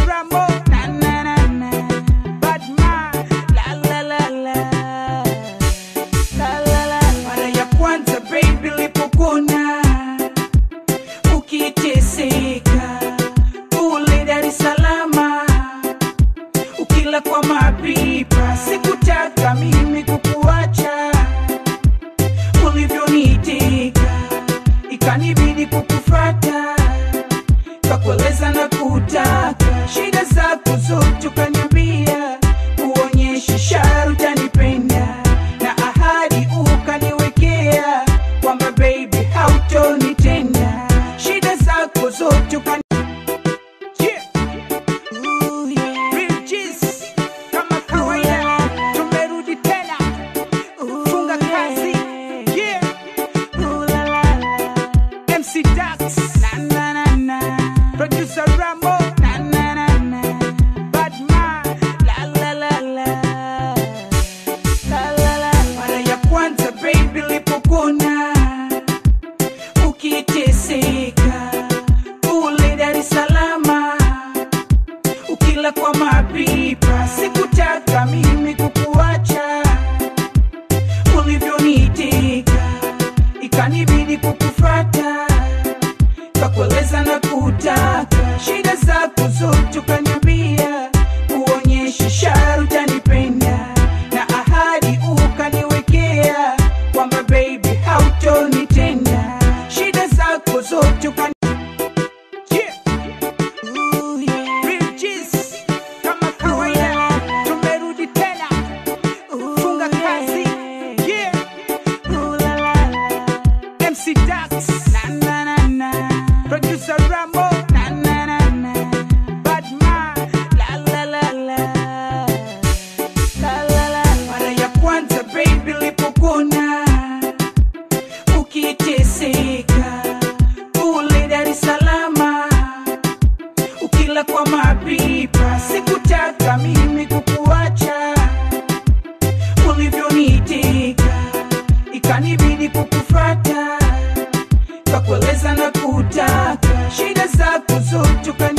Rambo, na na na na, Batman, la la la la, la la la. Mara ya kwanza baby lipokona ukiteseka kule Dar es Salaam, ukila kwa mapipa, sikutaka mimi kukuacha, ulivyonitika ikanibidi kukufuata, kakueleza na kutaka shida zako zote, ukaniambia uonyeshe ishara utanipenda, na ahadi ukaniwekea kwamba baby hautonitenda, shida zako zote ukani Producer Rambo, na na na na, Batman, la la la la, la la la. Mara ya kwanza baby lipokona ukiteseka kule Dar es Salaam, ukila kwa mapipa, sikutaka mimi kukuacha, ulivyonitika ikanibidi kukufuata, kakueleza na kutaka shida zako zote, ukaniambia uonyeshe ishara utanipenda, na ahadi ukaniwekea kwamba baby hautonitenda, shida zako zote ukani kama kawaida tumerudi tena, funga kazi, MC Dax, na na na na, Producer Rambo, na na na na, Batman, la la la la, la la la. Mara ya kwanza baby lipokona ukiteseka kule Dar es Salaam, ukila kwa mapipa, sikutaka mimi kukuacha, ulivyonitika ikanibidi kukufuata, kakueleza na kutaka shida zako zote ukani